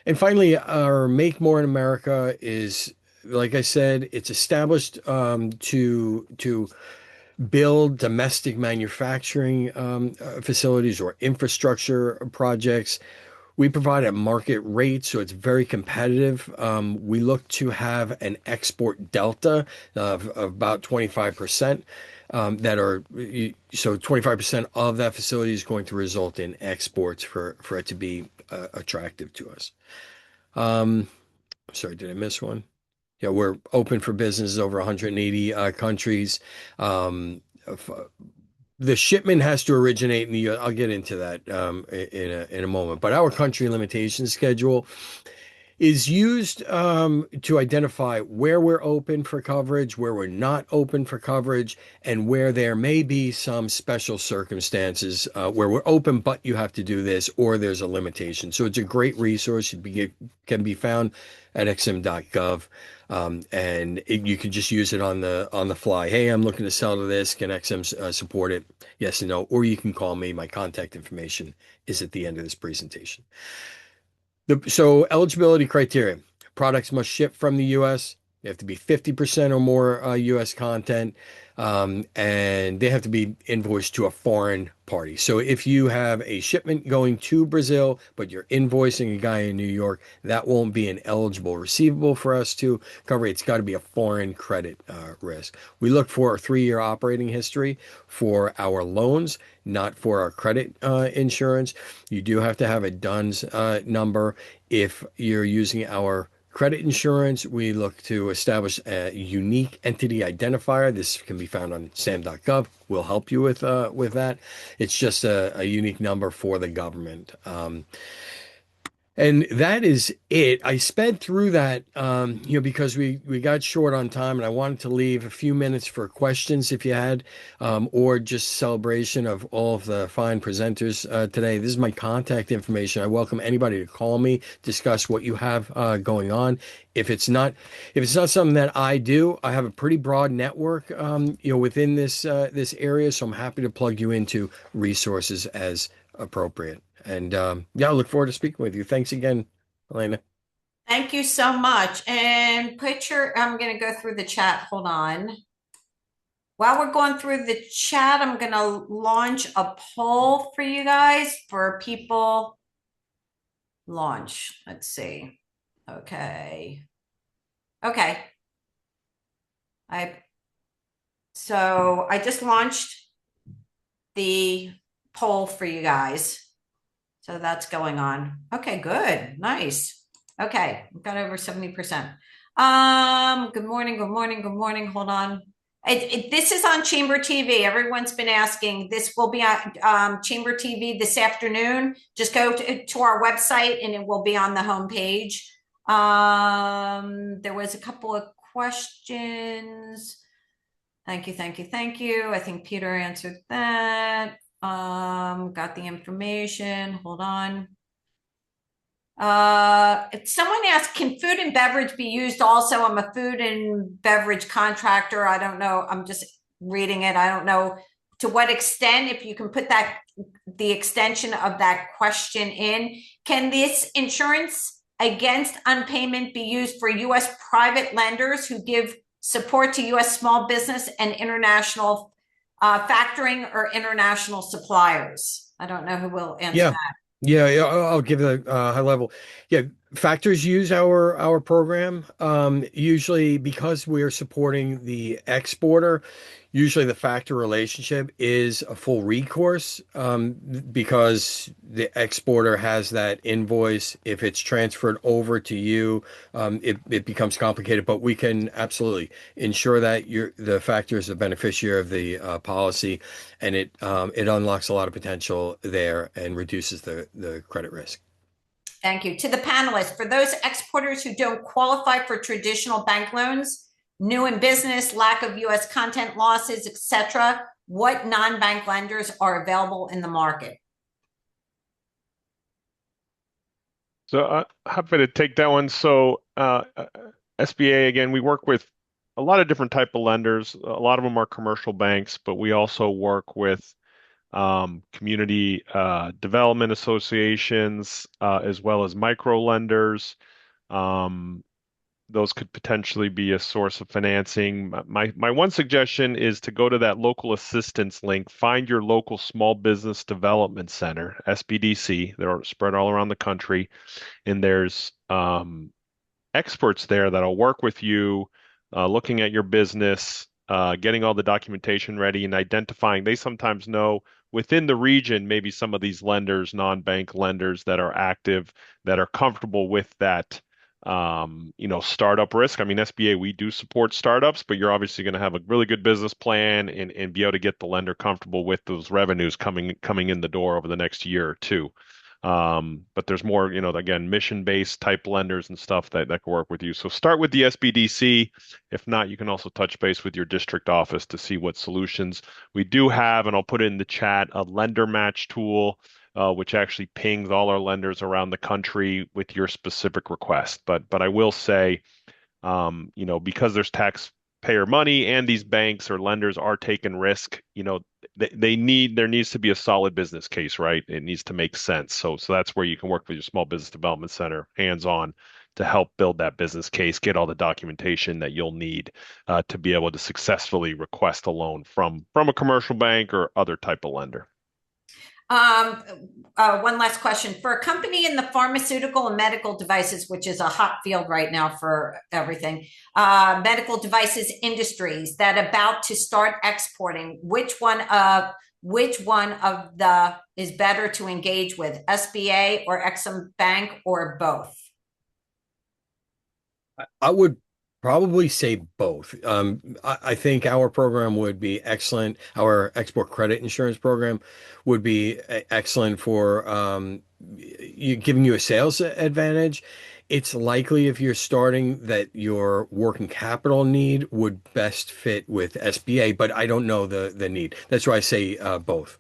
And finally, our Make More in America is, like I said, it's established to build domestic manufacturing facilities or infrastructure projects. We provide a market rate, so it's very competitive. We look to have an export delta of about 25%, that are so 25% of that facility is going to result in exports for it to be attractive to us. Sorry, did I miss one? Yeah, we're open for business over 180 countries. The shipment has to originate in the U.S. I'll get into that in a moment. But our country limitation schedule is used to identify where we're open for coverage, where we're not open for coverage, and where there may be some special circumstances where we're open, but you have to do this, or there's a limitation. So it's a great resource. It can be found at exim.gov. And you can just use it on the fly. Hey, I'm looking to sell to this. Can EXIM support it? Yes and no. Or you can call me. My contact information is at the end of this presentation. So eligibility criteria: products must ship from the U.S. They have to be 50% or more U.S. content, and they have to be invoiced to a foreign party. So if you have a shipment going to Brazil, but you're invoicing a guy in New York, that won't be an eligible receivable for us to cover. It's got to be a foreign credit risk. We look for a 3-year operating history for our loans, not for our credit insurance. You do have to have a DUNS number. If you're using our credit insurance, we look to establish a unique entity identifier. This can be found on sam.gov. We'll help you with that. It's just a unique number for the government. And that is it. I sped through that, because we got short on time, and I wanted to leave a few minutes for questions if you had, or just celebration of all of the fine presenters today. This is my contact information. I welcome anybody to call me, discuss what you have going on. If it's not something that I do, I have a pretty broad network, within this area. So I'm happy to plug you into resources as appropriate. And I look forward to speaking with you. Thanks again, Elena. Thank you so much. And I'm going to go through the chat. Hold on. While we're going through the chat, I'm going to launch a poll for you guys for people. Launch. Let's see. Okay. So I just launched the poll for you guys. So that's going on. Okay, good. Nice. Okay, we've got over 70%. Good morning. Hold on. This is on Chamber TV. Everyone's been asking. This will be on Chamber TV this afternoon. Just go to our website and it will be on the homepage. There was a couple of questions. Thank you. I think Peter answered that. Got the information. Hold on. If someone asked, can food and beverage be used also? I'm a food and beverage contractor. I don't know. I'm just reading it. I don't know to what extent, if you can put the extension of that question in. Can this insurance against unpayment be used for U.S. private lenders who give support to U.S. small business and international factoring or international suppliers? I don't know who will answer that. Yeah, I'll give it a high level. Yeah, factors use our program, usually because we are supporting the exporter. Usually the factor relationship is a full recourse, because the exporter has that invoice. If it's transferred over to you, it becomes complicated, but we can absolutely ensure that the factor is a beneficiary of the policy, and it unlocks a lot of potential there and reduces the credit risk. Thank you. To the panelists, for those exporters who don't qualify for traditional bank loans, new in business, lack of U.S. content losses, etc., what non-bank lenders are available in the market? So happy to take that one. So SBA, again, we work with a lot of different type of lenders. A lot of them are commercial banks, but we also work with community development associations, as well as micro lenders. Um, those could potentially be a source of financing. My one suggestion is to go to that local assistance link, find your local small business development center, SBDC. They're spread all around the country, and there's experts there that'll work with you, looking at your business, getting all the documentation ready, and identifying. They sometimes know within the region, maybe some of these lenders, non-bank lenders that are active, that are comfortable with that, startup risk. I mean, SBA, we do support startups, but you're obviously going to have a really good business plan and be able to get the lender comfortable with those revenues coming in the door over the next year or two. But there's more, again, mission-based type lenders and stuff that can work with you. So start with the SBDC. If not, you can also touch base with your district office to see what solutions we do have. And I'll put it in the chat, a lender match tool, which actually pings all our lenders around the country with your specific request. But I will say, because there's taxpayer money and these banks or lenders are taking risk, there needs to be a solid business case, right? It needs to make sense. So that's where you can work with your small business development center hands-on to help build that business case, get all the documentation that you'll need to be able to successfully request a loan from a commercial bank or other type of lender. One last question. For a company in the pharmaceutical and medical devices, which is a hot field right now for everything, medical devices industries that about to start exporting, which one of the is better to engage with, SBA or EXIM Bank, or both? I would probably say both. I think our program would be excellent. Our export credit insurance program would be excellent for giving you a sales advantage. It's likely if you're starting that your working capital need would best fit with SBA, but I don't know the need. That's why I say both.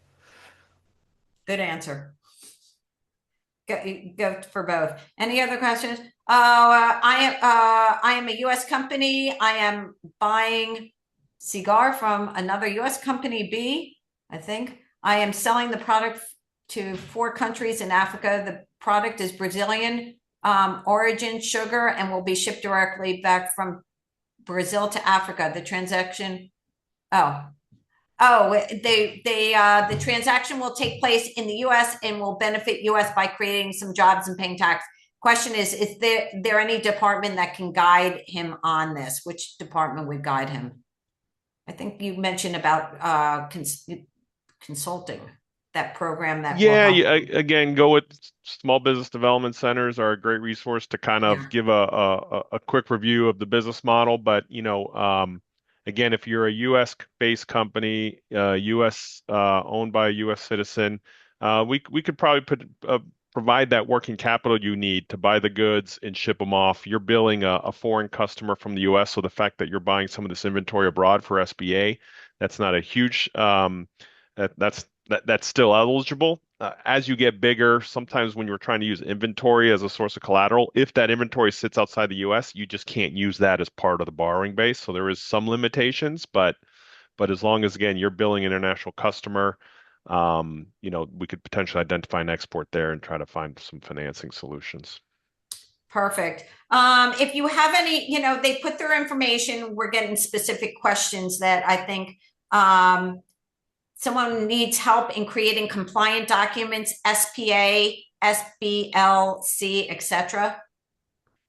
Good answer. Go for both. Any other questions? I am a U.S. company. I am buying cigar from another U.S. company B, I think. I am selling the product to 4 countries in Africa. The product is Brazilian origin sugar and will be shipped directly back from Brazil to Africa. The transaction, the transaction will take place in the U.S. and will benefit U.S. by creating some jobs and paying tax. Question is there any department that can guide him on this? Which department would guide him? I think you mentioned about consulting, that program that again, go with small business development centers are a great resource to kind of give a quick review of the business model. But again, if you're a U.S. based company, U.S. Owned by a U.S. citizen, we could probably provide that working capital you need to buy the goods and ship them off. You're billing a foreign customer from the U.S., so the fact that you're buying some of this inventory abroad for SBA, that's not a huge that's still eligible. As you get bigger, sometimes when you're trying to use inventory as a source of collateral, if that inventory sits outside the U.S., you just can't use that as part of the borrowing base. So there is some limitations, but as long as, again, you're billing an international customer, we could potentially identify an export there and try to find some financing solutions. Perfect. If you have any, they put their information. We're getting specific questions that I think someone needs help in creating compliant documents, SPA, SBLC, etc.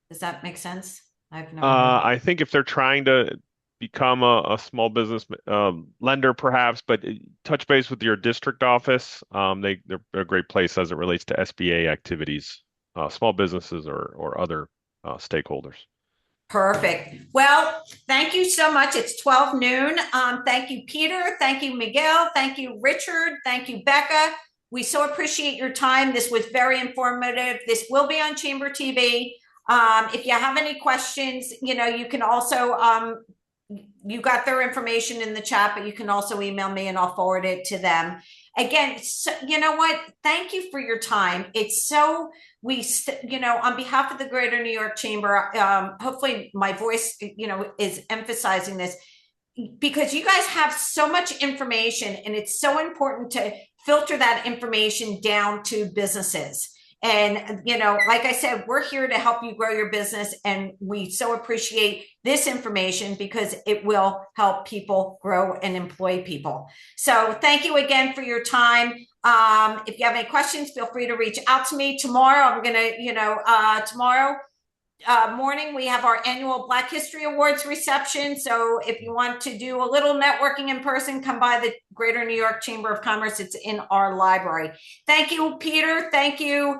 Does that make sense? I've never I think if they're trying to become a small business lender, perhaps, but touch base with your district office. They're a great place as it relates to SBA activities, small businesses or other stakeholders. Perfect. Well, thank you so much. It's 12 noon. Thank you, Peter. Thank you, Miguel. Thank you, Richard. Thank you, Becca. We so appreciate your time. This was very informative. This will be on Chamber TV. If you have any questions, you can also, you got their information in the chat, but you can also email me and I'll forward it to them. again, so, you know what? Thank you for your time. It's so, on behalf of the Greater New York Chamber, hopefully my voice, is emphasizing this, because you guys have so much information, and it's so important to filter that information down to businesses. And, like I said, we're here to help you grow your business. And we so appreciate this information because it will help people grow and employ people. So thank you again for your time. If you have any questions, feel free to reach out to me. Tomorrow, I'm going to, tomorrow morning, we have our annual Black History Awards reception. So if you want to do a little networking in person, come by the Greater New York Chamber of Commerce. It's in our library. Thank you, Peter. Thank you,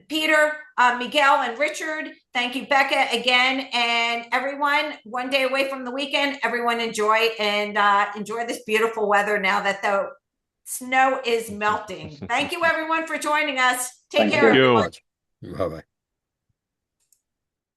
Peter, Miguel, and Richard. Thank you, Becca, again. And everyone, one day away from the weekend, everyone enjoy this beautiful weather now that the snow is melting. Thank you, everyone, for joining us. Take care. Thank you. Bye-bye.